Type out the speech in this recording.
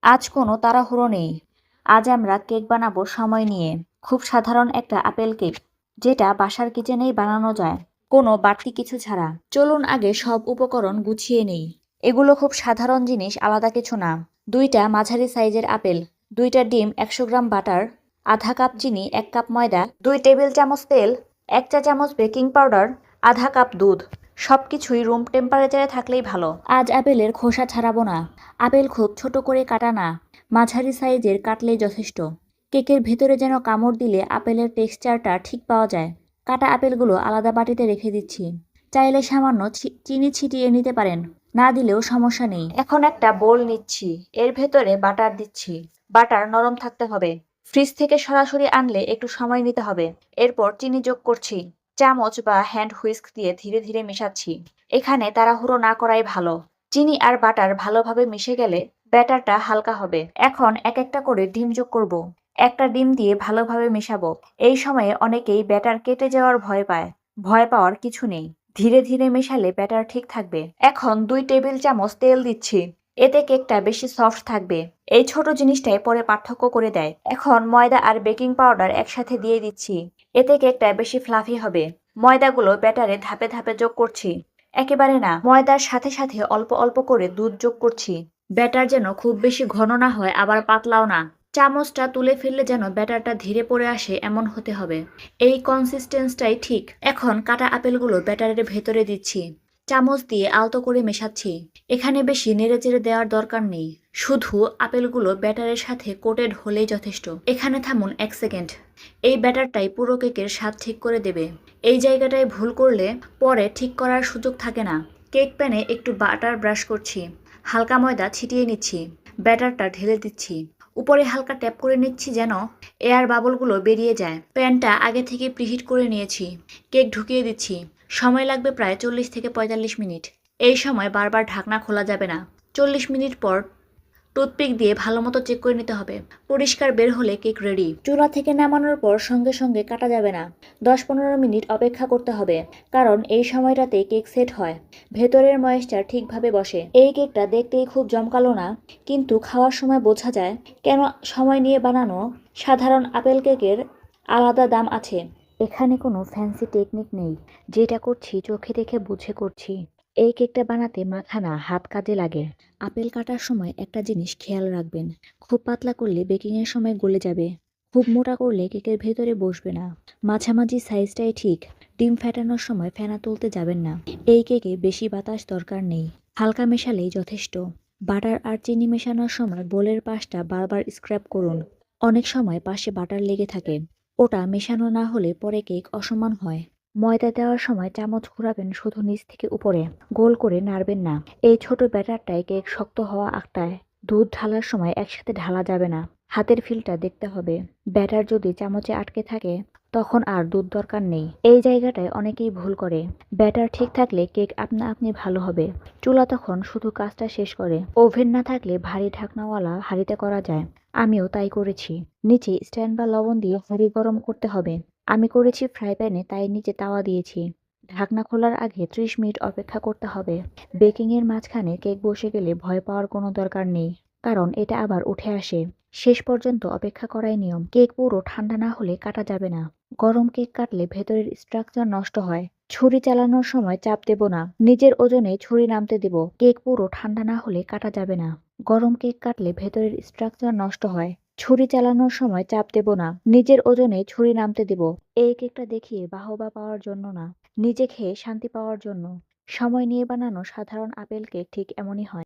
আজ কোনো তাড়াহুড়ো নেই। আজ আমরা কেক বানাবো সময় নিয়ে। খুব সাধারণ একটা আপেল কেক, যেটা বাসার কিচেনেই বানানো যায়, কোনো বাড়তি কিছু ছাড়া। চলুন আগে সব উপকরণ গুছিয়ে নেই। এগুলো খুব সাধারণ জিনিস, আলাদা কিছু না। 2টা মাঝারি সাইজের আপেল, 2টা ডিম, 100 গ্রাম বাটার, আধা কাপ চিনি, 1 কাপ ময়দা, 2 টেবিল চামচ তেল, 1 চা চামচ বেকিং পাউডার, আধা কাপ দুধ। সবকিছুই রুম টেম্পারেচারে থাকলেই ভালো। আজ আপেলের খোসা ছাড়াবো না। আপেল খুব ছোট করে কাটা না, মাঝারি সাইজের কাটলেই যথেষ্ট। কেকের ভেতরে যেন কামড় দিলে আপেলের টেক্সচারটা ঠিক পাওয়া যায়। কাটা আপেলগুলো আলাদা বাটিতে রেখে দিচ্ছি। চাইলে সামান্য চিনি ছিটিয়ে নিতে পারেন, না দিলেও সমস্যা নেই। এখন একটা বোল নিচ্ছি, এর ভেতরে বাটার দিচ্ছি। বাটার নরম থাকতে হবে। ফ্রিজ থেকে সরাসরি আনলে একটু সময় নিতে হবে। এরপর চিনি যোগ করছি। চামচ বা হ্যান্ড হুইস্ক দিয়ে ধীরে ধীরে মেশাচ্ছি। এখানে তাড়াহুড়ো না করাই ভালো। চিনি আর বাটার ভালোভাবে মিশে গেলে ব্যাটারটা হালকা হবে। এখন এক একটা করে ডিম যোগ করব। একটা ডিম দিয়ে ভালোভাবে মেশাবো। এই সময়ে অনেকেই ব্যাটার কেটে যাওয়ার ভয় পায়। ভয় পাওয়ার কিছু নেই। ধীরে ধীরে মেশালে ব্যাটার ঠিক থাকবে। এখন 2 টেবিল চামচ তেল দিচ্ছি। এতে কেকটা বেশি সফট থাকবে। এই ছোট জিনিসটাই পরে পার্থক্য করে দেয়। এখন ময়দা আর বেকিং পাউডার একসাথে দিয়ে দিচ্ছি। এতে কেকটা বেশি ফ্লাফি হবে। ময়দাগুলো ব্যাটারে ধাপে ধাপে যোগ করছি। একেবারে না, ময়দার সাথে সাথে অল্প অল্প করে দুধ যোগ করছি। ব্যাটার যেন খুব বেশি ঘন না হয়, আবার পাতলাও না। চামচটা তুলে ফেললে যেন ব্যাটারটা ধীরে পড়ে আসে, এমন হতে হবে। এই কনসিস্টেন্সটাই ঠিক। এখন কাটা আপেলগুলো ব্যাটারের ভেতরে দিচ্ছি। চামচ দিয়ে আলতো করে মেশাচ্ছি। এখানে বেশি নেড়েচেড়ে দেওয়ার দরকার নেই। শুধু আপেলগুলো ব্যাটারের সাথে কোটেড হলেই যথেষ্ট। এখানে থামুন 1 সেকেন্ড। এই ব্যাটারটাই পুরো কেকের স্বাদ ঠিক করে দেবে। এই জায়গাটায় ভুল করলে পরে ঠিক করার সুযোগ থাকে না। কেক প্যানে একটু বাটার ব্রাশ করছি। হালকা ময়দা ছিটিয়ে নিচ্ছি। ব্যাটারটা ঢেলে দিচ্ছি। উপরে হালকা ট্যাপ করে নিচ্ছি যেন এয়ার বাবলগুলো বেরিয়ে যায়। প্যানটা আগে থেকে প্রিহিট করে নিয়েছি। কেক ঢুকিয়ে দিচ্ছি। সময় লাগবে প্রায় 40 থেকে 45 মিনিট। এই সময় বারবার ঢাকনা খোলা যাবে না। 40 মিনিট পর টুথপিক দিয়ে ভালোমতো চেক করে নিতে হবে। পরিষ্কার বের হলে কেক রেডি। চুলা থেকে নামানোর পর সঙ্গে সঙ্গে কাটা যাবে না। 10-15 মিনিট অপেক্ষা করতে হবে, কারণ এই সময়টাতে কেক সেট হয়, ভেতরের ময়েশ্চার ঠিকভাবে বসে। এই কেকটা দেখতেই খুব জমকালো না, কিন্তু খাওয়ার সময় বোঝা যায় কেন সময় নিয়ে বানানো সাধারণ আপেল কেকের আলাদা দাম আছে। এখানে কোনো ফ্যান্সি টেকনিক নেই। যেটা করছি চোখে দেখে বুঝে করছি। এই কেকটা বানাতে মাথা না, হাত কাজে লাগে। আপেল কাটার সময় একটা জিনিস খেয়াল রাখবেন, খুব পাতলা করলে বেকিংয়ের সময় গলে যাবে, খুব মোটা করলে কেকের ভেতরে বসবে না। মাঝামাঝি সাইজটাই ঠিক। ডিম ফেটানোর সময় ফেনা তুলতে যাবেন না। এই কেকে বেশি বাতাস দরকার নেই, হালকা মেশালেই যথেষ্ট। বাটার আর চিনি মেশানোর সময় বোলের পাশটা বারবার স্ক্র্যাপ করুন। অনেক সময় পাশে বাটার লেগে থাকে, ওটা মেশানো না হলে পরে কেক অসমান হয়। ময়দা দেওয়ার সময় চামচ ঘোরাবেন শুধু নিচ থেকে উপরে, গোল করে নাড়বেন না। এই ছোট ব্যাটারটায় কেক শক্ত হওয়া আটকায়। দুধ ঢালার সময় একসাথে ঢালা যাবে না। হাতের ফিলটা দেখতে হবে। ব্যাটার যদি চামচে আটকে থাকে, তখন আর দুধ দরকার নেই। এই জায়গাটায় অনেকেই ভুল করে। ব্যাটার ঠিক থাকলে কেক আপনা আপনি ভালো হবে। চুলা তখন শুধু কাজটা শেষ করে। ওভেন না থাকলে ভারী ঢাকনাওয়ালা হাঁড়িতে করা যায়। আমিও তাই করেছি। নিচে স্ট্যান্ড বা লবণ দিয়ে হাঁড়ি গরম করতে হবে। আমি করেছি ফ্রাই প্যানে, তাই নিচে তাওয়া দিয়েছি। ঢাকনা খোলার আগে 30 মিনিট অপেক্ষা করতে হবে। বেকিংয়ের মাঝখানে কেক বসে গেলে ভয় পাওয়ার কোনো দরকার নেই, কারণ এটা আবার উঠে আসে। শেষ পর্যন্ত অপেক্ষা করাই নিয়ম। কেক পুরো ঠান্ডা না হলে কাটা যাবে না। গরম কেক কাটলে ভেতরের স্ট্রাকচার নষ্ট হয়। ছুরি চালানোর সময় চাপ দেব না, নিজের ওজনে ছুরি নামতে দেব। কেক পুরো ঠান্ডা না হলে কাটা যাবে না। গরম কেক কাটলে ভেতরের স্ট্রাকচার নষ্ট হয়। ছুরি চালানোর সময় চাপ দেব না, নিজের ওজনে ছুরি নামতে দেব। এই কেকটা দেখিয়ে বাহবা পাওয়ার জন্য না, নিজে খেয়ে শান্তি পাওয়ার জন্য। সময় নিয়ে বানানো সাধারণ আপেল কেক ঠিক এমনই হয়।